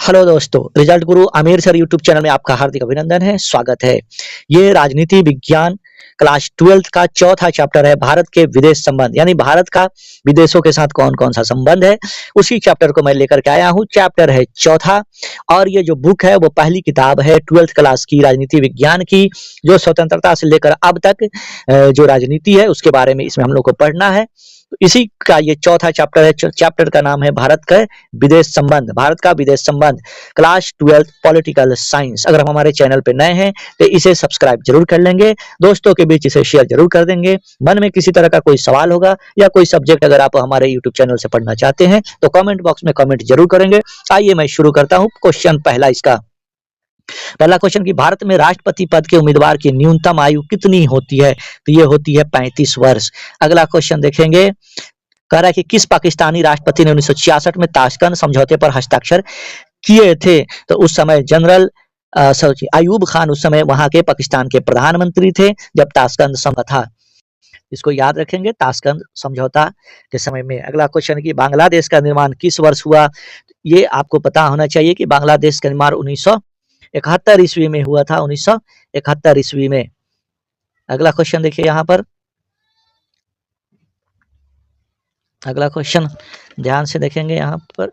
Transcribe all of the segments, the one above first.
Hello दोस्तों, result गुरु Aamir sir YouTube channel में आपका हार्दिक अभिनंदन है, स्वागत है। ये राजनीति विज्ञान क्लास 12th का चौथा चैप्टर है, भारत के विदेश संबंध, यानी भारत का विदेशों के साथ कौन-कौन सा संबंध है, उसी चैप्टर को मैं लेकर के आया हूँ। चैप्टर है चौथा और ये जो बुक है वो पहली किताब है 12th क्लास की राजनीति विज्ञान की, जो स्वतंत्रता से लेकर अब तक जो राजनीति है उसके बारे में इसमें हम लोग को पढ़ना है। तो इसी का ये चौथा चैप्टर है। चैप्टर का नाम है भारत का विदेश संबंध, भारत का विदेश संबंध, क्लास 12 पॉलिटिकल साइंस। अगर हम हमारे चैनल पे नए हैं तो इसे सब्सक्राइब जरूर कर लेंगे, दोस्तों के बीच इसे शेयर जरूर कर देंगे। मन में किसी तरह का कोई सवाल होगा या कोई सब्जेक्ट अगर आप हमारे यूट्यूब चैनल से पढ़ना चाहते हैं तो कमेंट बॉक्स में कमेंट जरूर करेंगे। आइए मैं शुरू करता हूँ। क्वेश्चन पहला इसका, पहला क्वेश्चन कि भारत में राष्ट्रपति पद के उम्मीदवार की न्यूनतम आयु कितनी होती है? तो ये होती है 35 वर्ष। अगला क्वेश्चन देखेंगे, कह रहा है कि किस पाकिस्तानी राष्ट्रपति ने 1966 में ताशकंद समझौते पर हस्ताक्षर किए थे? तो उस समय जनरल अयूब खान उस समय वहां के पाकिस्तान के प्रधानमंत्री थे जब ताशकंद समझौता था। इसको याद रखेंगे, ताशकंद समझौता के समय में। अगला क्वेश्चन कि बांग्लादेश का निर्माण किस वर्ष हुआ? ये आपको पता होना चाहिए कि बांग्लादेश का निर्माण 1971 ईस्वी में हुआ था, 1971 ईस्वी में। अगला क्वेश्चन देखिए यहाँ पर, अगला क्वेश्चन ध्यान से देखेंगे यहाँ पर,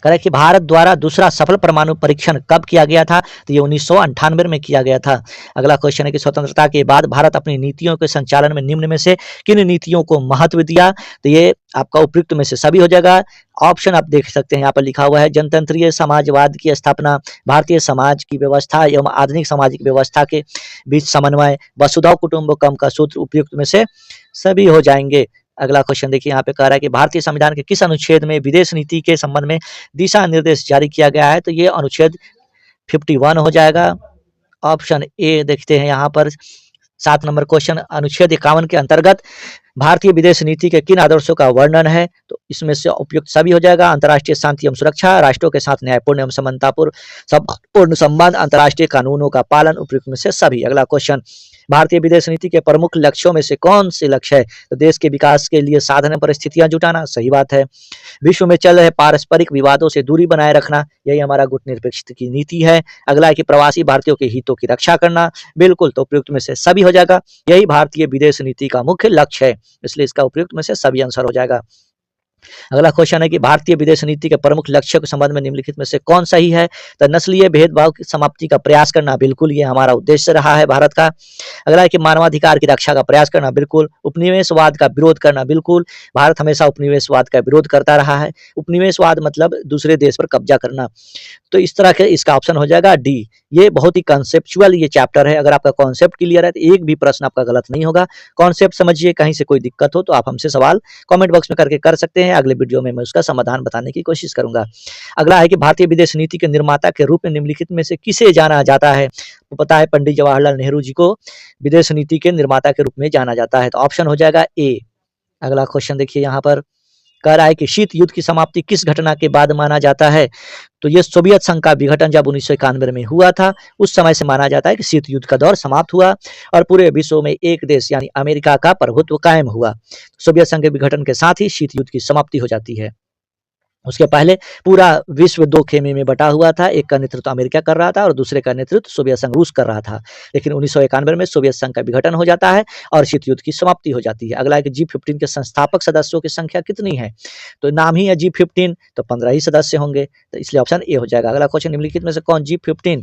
कह रहा है कि भारत द्वारा दूसरा सफल परमाणु परीक्षण कब किया गया था? तो ये 1998 में किया गया था। अगला क्वेश्चन है कि स्वतंत्रता के बाद भारत अपनी नीतियों के संचालन में निम्न में से किन नीतियों को महत्व दिया? तो ये आपका उपयुक्त में से सभी हो जाएगा। ऑप्शन आप देख सकते हैं यहाँ पर लिखा हुआ है, जनतंत्रीय समाजवाद की स्थापना, भारतीय समाज की व्यवस्था एवं आधुनिक सामाजिक व्यवस्था के बीच समन्वय, वसुधैव कुटुंबकम का सूत्र उपयुक्त में से सभी हो जाएंगे। अगला क्वेश्चन देखिए, यहाँ पे कह रहा है कि भारतीय संविधान के किस अनुच्छेद में विदेश नीति के संबंध में दिशा निर्देश जारी किया गया है? तो ये अनुच्छेद 51 हो जाएगा। ऑप्शन ए देखते हैं यहाँ पर, 7 नंबर क्वेश्चन, अनुच्छेद 51 के अंतर्गत भारतीय विदेश नीति के किन आदर्शों का वर्णन है? तो इसमें से उपयुक्त सभी हो जाएगा। अंतर्राष्ट्रीय शांति एवं सुरक्षा, राष्ट्रों के साथ न्यायपूर्ण एवं समन्वयपूर्ण संबंध, अंतर्राष्ट्रीय कानूनों का पालन, उपयुक्त में से सभी। अगला क्वेश्चन, भारतीय विदेश नीति के प्रमुख लक्ष्यों में से कौन से लक्ष्य है? तो देश के विकास के लिए साधन परिस्थितियां जुटाना, सही बात है। विश्व में चल रहे पारस्परिक विवादों से दूरी बनाए रखना, यही हमारा गुटनिरपेक्षता की नीति है। अगला है कि प्रवासी भारतीयों के हितों की रक्षा करना, बिल्कुल, तो उपयुक्त में से सभी हो जाएगा। यही भारतीय विदेश नीति का मुख्य लक्ष्य है, इसलिए इसका उपयुक्त में से सभी आंसर हो जाएगा। अगला क्वेश्चन है कि भारतीय विदेश नीति के प्रमुख लक्ष्य के संबंध में निम्नलिखित में से कौन सही है? तो नस्लीय भेदभाव की समाप्ति का प्रयास करना, बिल्कुल ये हमारा उद्देश्य रहा है भारत का। अगला है कि मानवाधिकार की रक्षा का प्रयास करना, बिल्कुल। उपनिवेशवाद का विरोध करना, बिल्कुल, भारत हमेशा उपनिवेशवाद का विरोध करता रहा है। उपनिवेशवाद मतलब दूसरे देश पर कब्जा करना, तो इस तरह के इसका ऑप्शन हो जाएगा डी। ये बहुत ही कंसेप्चुअल ये चैप्टर है, अगर आपका कॉन्सेप्ट क्लियर है तो एक भी प्रश्न आपका गलत नहीं होगा। कॉन्सेप्ट समझिए, कहीं से कोई दिक्कत हो तो आप हमसे सवाल कमेंट बॉक्स में करके कर सकते हैं, अगले वीडियो में मैं उसका समाधान बताने की कोशिश करूंगा। अगला है कि भारतीय विदेश नीति के निर्माता के रूप में निम्नलिखित में से किसे जाना जाता है? तो पता है पंडित जवाहरलाल नेहरू जी को विदेश नीति के निर्माता के रूप में जाना जाता है, तो ऑप्शन हो जाएगा ए। अगला क्वेश्चन देखिए यहाँ पर, कह रहा है कि शीत युद्ध की समाप्ति किस घटना के बाद माना जाता है? तो ये सोवियत संघ का विघटन जब 1991 में हुआ था, उस समय से माना जाता है कि शीत युद्ध का दौर समाप्त हुआ और पूरे विश्व में एक देश यानी अमेरिका का प्रभुत्व कायम हुआ। सोवियत संघ के विघटन के साथ ही शीत युद्ध की समाप्ति हो जाती है। उसके पहले पूरा विश्व 2 खेमे में बटा हुआ था, एक का नेतृत्व अमेरिका कर रहा था और दूसरे का नेतृत्व सोवियत संघ रूस कर रहा था। लेकिन 1991 में सोवियत संघ का विघटन हो जाता है और शीत युद्ध की समाप्ति हो जाती है। अगला है कि G15 के संस्थापक सदस्यों की संख्या कितनी है? तो नाम ही है G15, तो 15 ही सदस्य होंगे, तो इसलिए ऑप्शन ए हो जाएगा। अगला क्वेश्चन, निम्नलिखित में से कौन G15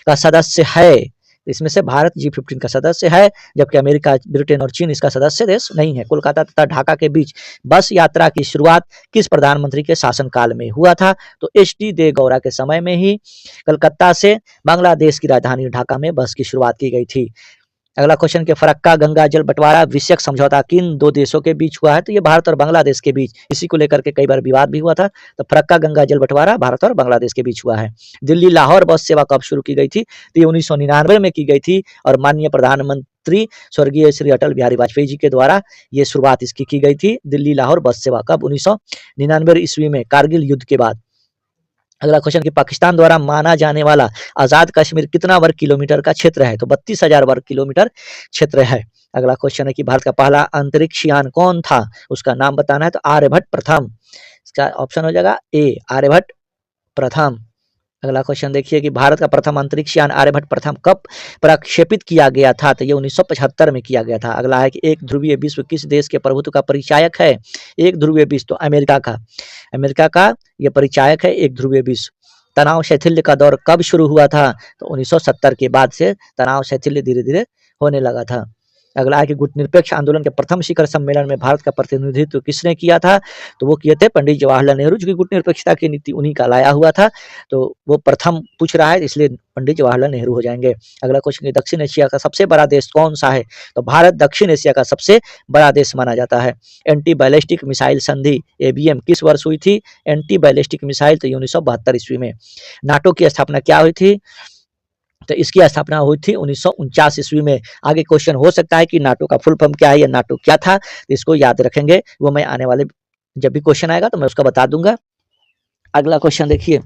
का सदस्य है? इसमें से भारत G15 का सदस्य है, जबकि अमेरिका, ब्रिटेन और चीन इसका सदस्य देश नहीं है। कोलकाता तथा ढाका के बीच बस यात्रा की शुरुआत किस प्रधानमंत्री के शासनकाल में हुआ था? तो एच.डी. देवगौड़ा के समय में ही कलकत्ता से बांग्लादेश की राजधानी ढाका में बस की शुरुआत की गई थी। अगला क्वेश्चन के फरक्का गंगा जल बंटवारा विषयक समझौता किन 2 देशों के बीच हुआ है? तो ये भारत और बांग्लादेश के बीच, इसी को लेकर के कई बार विवाद भी हुआ था। तो फरक्का गंगा जल बंटवारा भारत और बांग्लादेश के बीच हुआ है। दिल्ली लाहौर बस सेवा कब शुरू की गई थी? तो ये 1999 में की गई थी और माननीय प्रधानमंत्री स्वर्गीय श्री अटल बिहारी वाजपेयी जी के द्वारा ये शुरुआत इसकी की गई थी। दिल्ली लाहौर बस सेवा कब? 1999 ईस्वी में, कारगिल युद्ध के बाद। अगला क्वेश्चन कि पाकिस्तान द्वारा माना जाने वाला आजाद कश्मीर कितना वर्ग किलोमीटर का क्षेत्र है? तो 32,000 वर्ग किलोमीटर क्षेत्र है। अगला क्वेश्चन है कि भारत का पहला अंतरिक्ष यान कौन था, उसका नाम बताना है। तो आर्यभट्ट प्रथम, इसका ऑप्शन हो जाएगा ए, आर्यभट्ट प्रथम। अगला क्वेश्चन देखिए कि भारत का प्रथम अंतरिक्ष यान आर्यभट्ट प्रथम कब प्रक्षेपित किया गया था। तो ये 1975 में किया गया था। अगला है कि एक ध्रुवीय विश्व किस देश के प्रभुत्व का परिचायक है। एक ध्रुवीय विश्व, तो अमेरिका का ये परिचायक है एक ध्रुवीय विश्व। तनाव शैथिल्य का दौर कब शुरू हुआ था। तो 1970 के बाद से तनाव शैथिल्य धीरे धीरे होने लगा था। अगला है कि गुटनिरपेक्ष आंदोलन के प्रथम शिखर सम्मेलन में भारत का प्रतिनिधित्व किसने किया था। तो वो किए थे पंडित जवाहरलाल नेहरू, जो कि गुटनिरपेक्षता की नीति उन्हीं का लाया हुआ था। तो वो प्रथम पूछ रहा है, इसलिए पंडित जवाहरलाल नेहरू हो जाएंगे। अगला क्वेश्चन, दक्षिण एशिया का सबसे बड़ा देश कौन सा है। तो भारत दक्षिण एशिया का सबसे बड़ा देश माना जाता है। एंटी बैलिस्टिक मिसाइल संधि ABM किस वर्ष हुई थी। एंटी बैलिस्टिक मिसाइल, तो 1972 ईस्वी में। नाटो की स्थापना क्या हुई थी। तो इसकी स्थापना हुई थी 1949 ईस्वी में। आगे क्वेश्चन हो सकता है कि नाटो का फुल फॉर्म क्या है या नाटो क्या था, तो इसको याद रखेंगे, वो मैं आने वाले जब भी क्वेश्चन आएगा तो मैं उसका बता दूंगा। अगला क्वेश्चन देखिए,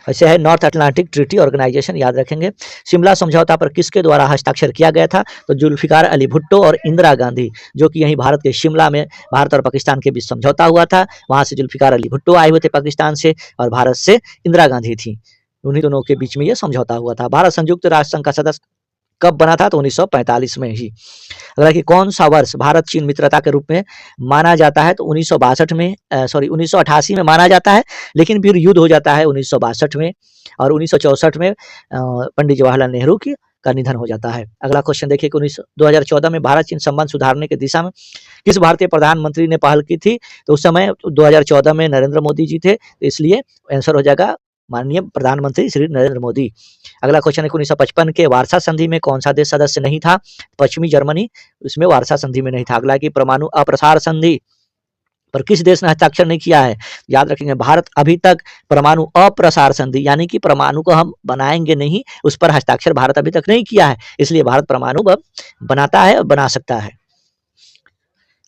ऐसे है नॉर्थ अटलांटिक ट्रीटी ऑर्गेनाइजेशन, याद रखेंगे। शिमला समझौता पर किसके द्वारा हस्ताक्षर किया गया था। तो जुल्फिकार अली भुट्टो और इंदिरा गांधी, जो कि यहीं भारत के शिमला में भारत और पाकिस्तान के बीच समझौता हुआ था। वहां से जुल्फिकार अली भुट्टो आए हुए थे पाकिस्तान से, और भारत से इंदिरा गांधी थी। उन्हीं दोनों के बीच में ये समझौता हुआ था। भारत संयुक्त राष्ट्र संघ का सदस्य कब बना था। तो 1945 में ही। अगला कि कौन सा वर्ष भारत चीन मित्रता के रूप में माना जाता है। तो 1962 में, 1988 में माना जाता है, लेकिन फिर युद्ध हो जाता है 1962 में, और 1964 में पंडित जवाहरलाल नेहरू की का निधन हो जाता है। अगला क्वेश्चन देखिए कि 2014 में भारत चीन संबंध सुधारने की दिशा में किस भारतीय प्रधानमंत्री ने पहल की थी। तो उस समय 2014 में नरेंद्र मोदी जी थे, तो इसलिए आंसर हो जाएगा माननीय प्रधानमंत्री श्री नरेंद्र मोदी। अगला क्वेश्चन है 1955 के वार्सा संधि में कौन सा देश सदस्य नहीं था। पश्चिमी जर्मनी, उसमें वार्सा संधि में नहीं था। अगला की परमाणु अप्रसार संधि पर किस देश ने हस्ताक्षर नहीं किया है। याद रखेंगे, भारत अभी तक परमाणु अप्रसार संधि, यानी कि परमाणु को हम बनाएंगे नहीं, उस पर हस्ताक्षर भारत अभी तक नहीं किया है, इसलिए भारत परमाणु बनाता है और बना सकता है।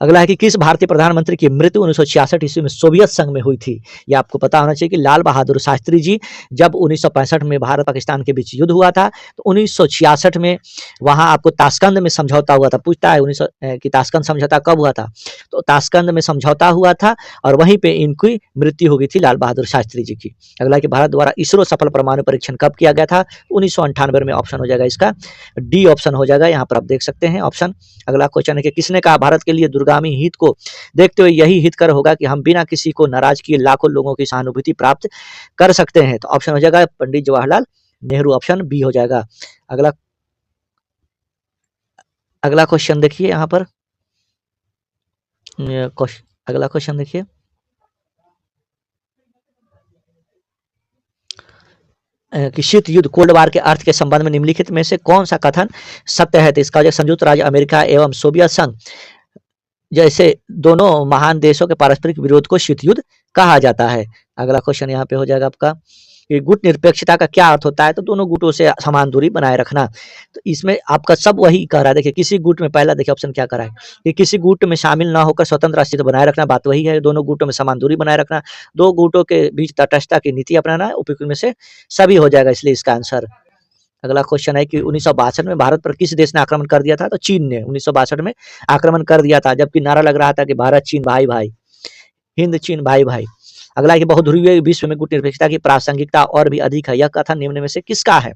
अगला है कि किस भारतीय प्रधानमंत्री की मृत्यु 1966 ईस्वी में सोवियत संघ में हुई थी। यह आपको पता होना चाहिए कि लाल बहादुर शास्त्री जी, जब 1965 में भारत पाकिस्तान के बीच युद्ध हुआ था, तो 1966 में वहां आपको ताशकंद में समझौता हुआ था। पूछता है कि ताशकंद समझौता कब हुआ था। तो ताशकंद में समझौता हुआ था, और वहीं पे इनकी मृत्यु हो गई थी लाल बहादुर शास्त्री जी की। अगला कि भारत द्वारा इसरो सफल परमाणु परीक्षण कब किया गया था। 1998 में ऑप्शन हो जाएगा इसका डी ऑप्शन हो जाएगा, यहाँ पर आप देख सकते हैं ऑप्शन। अगला क्वेश्चन है कि किसने कहा भारत के लिए दुर्गामी हित को देखते हुए यही हितकर होगा कि हम बिना किसी को नाराज किए लाखों लोगों की सहानुभूति प्राप्त कर सकते हैं। तो ऑप्शन हो जाएगा पंडित जवाहरलाल नेहरू, ऑप्शन बी हो जाएगा। अगला क्वेश्चन देखिए यहाँ पर, अगला क्वेश्चन देखिए कि शीत युद्ध कोल्ड वार के अर्थ के संबंध में निम्नलिखित में से कौन सा कथन सत्य है। तो इसका संयुक्त राज्य अमेरिका एवं सोवियत संघ जैसे दोनों महान देशों के पारस्परिक विरोध को शीत युद्ध कहा जाता है। अगला क्वेश्चन यहाँ पे हो जाएगा आपका कि गुट निरपेक्षता का क्या अर्थ होता है। तो दोनों गुटों से समान दूरी बनाए रखना। तो इसमें आपका सब वही कह रहा है। देखिए किसी गुट में, पहला देखिए ऑप्शन क्या कर रहा है कि किसी गुट में शामिल ना होकर स्वतंत्र अस्तित्व बनाए रखना, बात वही है। दोनों गुटों में समान दूरी बनाए रखना, दो गुटों के बीच तटस्थता की नीति अपनाना, उपयुक्त में से सभी हो जाएगा, इसलिए इसका आंसर। अगला क्वेश्चन है कि 1962 में भारत पर किस देश ने आक्रमण कर दिया था। तो चीन ने 1962 में आक्रमण कर दिया था, जबकि नारा लग रहा था कि भारत चीन भाई भाई, हिंद चीन भाई भाई। अगला कि बहुध्रुवीय विश्व में गुट निरपेक्षता की प्रासंगिकता और भी अधिक है, यह कथन निम्न में से किसका है।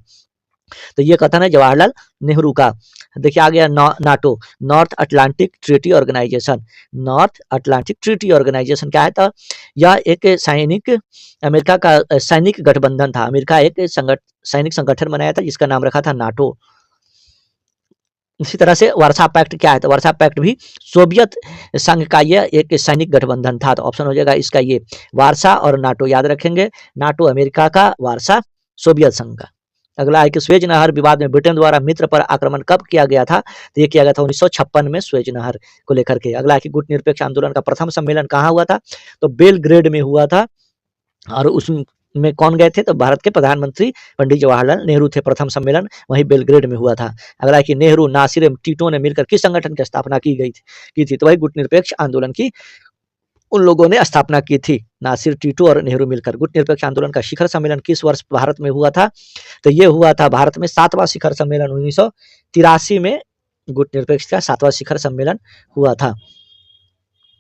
तो ये कथन है जवाहरलाल नेहरू का। देखिए आ गया NATO, North Atlantic Treaty Organization. North Atlantic Treaty Organization क्या है। तो यह एक सैनिक, अमेरिका का सैनिक गठबंधन था। अमेरिका एक सैनिक संगठन बनाया था जिसका नाम रखा था नाटो। इसी तरह से वर्सा पैक्ट क्या है। तो वर्सा पैक्ट भी सोवियत संघ का यह एक सैनिक गठबंधन था। तो ऑप्शन हो जाएगा इसका ये वार्सा और नाटो, याद रखेंगे। नाटो अमेरिका का, वार्सा सोवियत संघ का। अगला है कि स्वेज नहर विवाद में ब्रिटेन द्वारा मित्र पर आक्रमण कब किया गया था। तो ये किया गया था 1956 में स्वेज नहर को लेकर के। अगला है कि गुट निरपेक्ष आंदोलन का प्रथम सम्मेलन कहाँ हुआ था। तो बेलग्रेड में हुआ था, और उसमें कौन गए थे। तो भारत के प्रधानमंत्री पंडित जवाहरलाल नेहरू थे। प्रथम सम्मेलन वहीं बेलग्रेड में हुआ था। अगला है कि नेहरू, नासिर एवं टीटो ने मिलकर किस संगठन की स्थापना की थी। तो वही गुट निरपेक्ष आंदोलन की उन लोगों ने स्थापना की थी, नासिर, टीटो और नेहरू मिलकर। गुट निरपेक्ष आंदोलन का शिखर सम्मेलन किस वर्ष भारत में हुआ था। तो ये हुआ था भारत में 7वां शिखर सम्मेलन 1983 में गुटनिरपेक्ष का 7वां शिखर सम्मेलन हुआ था।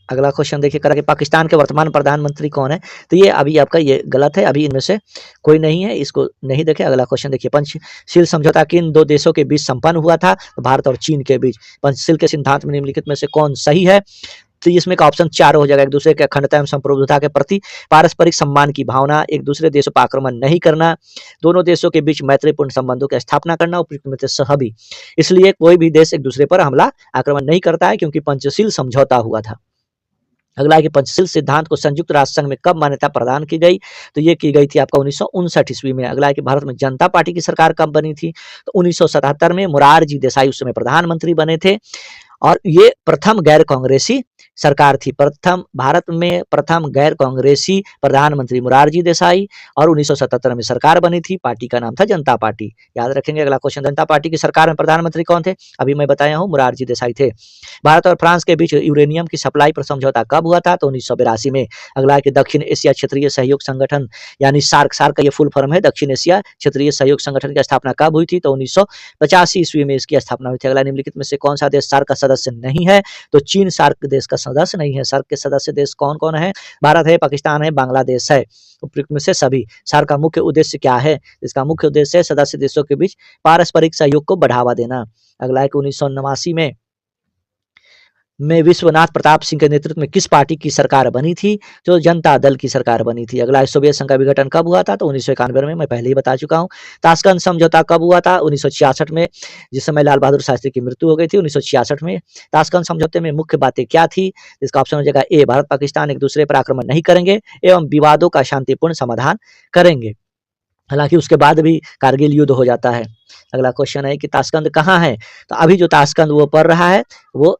अगला क्वेश्चन देखिए करा कि पाकिस्तान के वर्तमान प्रधानमंत्री कौन है? तो ये अभी आपका ये गलत है, अभी इनमें से कोई नहीं है, इसको नहीं देखें। अगला क्वेश्चन देखिए, पंचशील समझौता किन दो देशों के बीच संपन्न हुआ था? भारत और चीन के बीच। पंचशील के सिद्धांत में निम्नलिखित में से कौन सही है? तो इसमें का ऑप्शन 4 हो जाएगा। एक दूसरे के अखंडता एवं संप्रभुता के प्रति पारस्परिक सम्मान की भावना, एक दूसरे देशों पर आक्रमण नहीं करना, दोनों देशों के बीच मैत्रीपूर्ण संबंधों की स्थापना करना, उपयुक्त में से सभी। इसलिए कोई भी देश एक दूसरे पर हमला आक्रमण नहीं करता है, क्योंकि पंचशील समझौता हुआ था। अगला है कि पंचशील सिद्धांत को संयुक्त राष्ट्र संघ में कब मान्यता प्रदान की गई? तो ये की गई थी आपका 1959 ईस्वी में। अगला है कि भारत में जनता पार्टी की सरकार कब बनी थी? तो 1977 में। मोरारजी देसाई उस समय प्रधानमंत्री बने थे और ये प्रथम गैर कांग्रेसी सरकार थी। भारत में प्रथम गैर कांग्रेसी प्रधानमंत्री मोरारजी देसाई और 1977 में सरकार बनी थी। पार्टी का नाम था जनता पार्टी, याद रखेंगे। अगला क्वेश्चन, जनता पार्टी की सरकार में प्रधानमंत्री कौन थे? अभी मैं बताया हूँ, मोरारजी देसाई थे। भारत और फ्रांस के बीच यूरेनियम की सप्लाई पर समझौता कब हुआ था? तो 1982 में। अगला है कि दक्षिण एशिया क्षेत्रीय सहयोग संगठन यानी सार्क का ये फुल फॉर्म है, दक्षिण एशिया क्षेत्रीय सहयोग संगठन की स्थापना कब हुई थी? तो 1985 ईस्वी में इसकी स्थापना हुई थी। अगला, निम्नलिखित में से कौन सा देश सार्क का सदस्य नहीं है? तो चीन सार्क देश का सदस्य नहीं है। सार्क के सदस्य देश कौन कौन है? भारत है, पाकिस्तान है, बांग्लादेश है। उपयुक्त में से सभी। सार्क का मुख्य उद्देश्य क्या है? इसका मुख्य उद्देश्य है सदस्य देशों के बीच पारस्परिक सहयोग को बढ़ावा देना। अगला है कि 1989 में विश्वनाथ प्रताप सिंह के नेतृत्व में किस पार्टी की सरकार बनी थी? जो जनता दल की सरकार बनी थी। अगला, सोवियत संघ का विघटन कब हुआ था? तो 1991 में, मैं पहले ही बता चुका हूँ। ताशकंद समझौता कब हुआ था? 1966 में, जिस समय लाल बहादुर शास्त्री की मृत्यु हो गई थी 1966 में। ताशकंद समझौते में मुख्य बातें क्या थी? इसका ऑप्शन हो जाएगा ए, भारत पाकिस्तान एक दूसरे पर आक्रमण नहीं करेंगे एवं विवादों का शांतिपूर्ण समाधान करेंगे। हालांकि उसके बाद भी कारगिल युद्ध हो जाता है। अगला क्वेश्चन है कि ताशकंद कहाँ है? तो अभी जो ताशकंद वो पड़ रहा है वो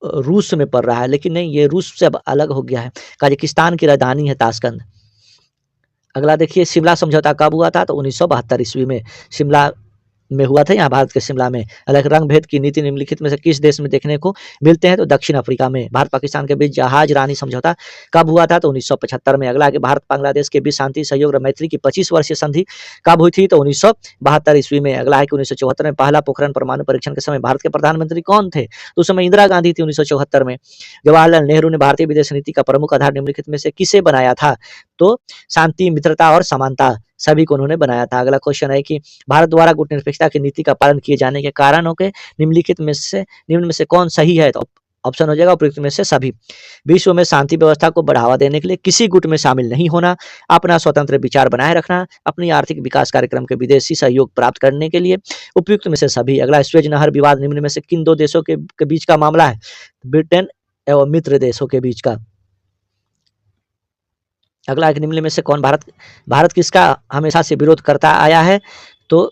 रूस में पड़ रहा है, लेकिन नहीं, ये रूस से अब अलग हो गया है। कजाकिस्तान की राजधानी है ताशकंद। अगला देखिए, शिमला समझौता कब हुआ था? तो 1972 ईस्वी में शिमला में हुआ था, यहाँ भारत के शिमला में। अलग रंग भेद की नीति निम्नलिखित में से किस देश में देखने को मिलते हैं? तो दक्षिण अफ्रीका में। भारत पाकिस्तान के बीच जहाज रानी समझौता कब हुआ था? तो 1975 में। अगला, कि भारत बांग्लादेश के बीच शांति सहयोग और मैत्री की 25 वर्षीय संधि कब हुई थी? तो 1972 ईस्वी में। अगला है कि 1974 में पहला पोखरण परमाणु परीक्षण के समय भारत के प्रधानमंत्री कौन थे? तो उस समय इंदिरा गांधी थी 1974 में। जवाहरलाल नेहरू ने भारतीय विदेश नीति का प्रमुख आधार निम्नलिखित में से किसे बनाया था? तो शांति, मित्रता और समानता, सभी को उन्होंने बनाया था। अगला क्वेश्चन है कि भारत द्वारा गुटनिरपेक्षता की नीति का पालन किए जाने के कारणों के निम्न में से कौन सही है? तो ऑप्शन हो जाएगा उपयुक्त में से सभी। विश्व में शांति व्यवस्था को बढ़ावा देने के लिए किसी गुट में शामिल नहीं होना, अपना स्वतंत्र विचार बनाए रखना, अपनी आर्थिक विकास कार्यक्रम के विदेशी सहयोग प्राप्त करने के लिए, उपयुक्त में से सभी। अगला, स्वेज नहर विवाद निम्न में से किन दो देशों के बीच का मामला है? ब्रिटेन एवं मित्र देशों के बीच का। अगला, निम्न में से कौन भारत किसका हमेशा से विरोध करता आया है? तो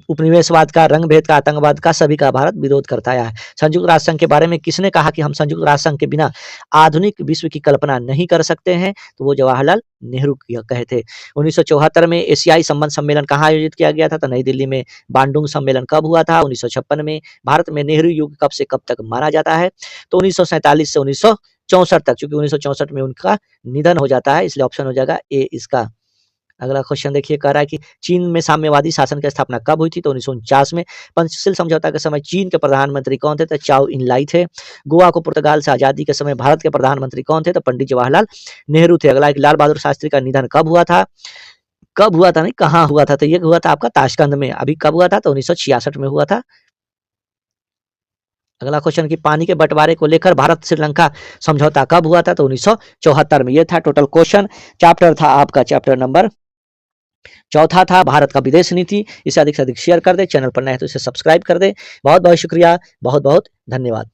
उपनिवेशवाद का, रंग भेद का, आतंकवाद का, सभी का भारत विरोध करता आया है। संयुक्त राष्ट्र संघ के बारे में किसने कहा कि हम संयुक्त राष्ट्र संघ के बिना आधुनिक विश्व की कल्पना नहीं कर सकते हैं? तो वो जवाहरलाल नेहरू कहे थे। 1974 में एशियाई संबंध सम्मेलन कहाँ आयोजित किया गया था? तो नई दिल्ली में। बांडुंग सम्मेलन कब हुआ था? 1956 में। भारत में नेहरू युग कब से कब तक माना जाता है? तो 1947 से 1964 तक, क्योंकि 1964 में उनका निधन हो जाता है, इसलिए ऑप्शन हो जाएगा ए इसका। अगला क्वेश्चन देखिए, कह रहा है कि चीन में साम्यवादी शासन की स्थापना कब हुई थी? तो 1949 में। पंचशील समझौता के समय चीन के प्रधानमंत्री कौन थे? तो चाओ इनलाई थे। गोवा को पुर्तगाल से आजादी के समय भारत के प्रधानमंत्री कौन थे? तो पंडित जवाहरलाल नेहरू थे। अगला, लाल बहादुर शास्त्री का निधन कब हुआ था? कब हुआ था नहीं, कहाँ हुआ था? तो ये हुआ था आपका ताशकंद में। अभी कब हुआ था? तो 1966 में हुआ था। अगला क्वेश्चन कि पानी के बंटवारे को लेकर भारत श्रीलंका समझौता कब हुआ था? तो 1974 में। ये था टोटल क्वेश्चन। चैप्टर था आपका चैप्टर नंबर 4 था भारत का विदेश नीति। इसे अधिक से अधिक शेयर कर दे। चैनल पर नए हैं तो इसे सब्सक्राइब कर दे। बहुत बहुत शुक्रिया, बहुत बहुत धन्यवाद।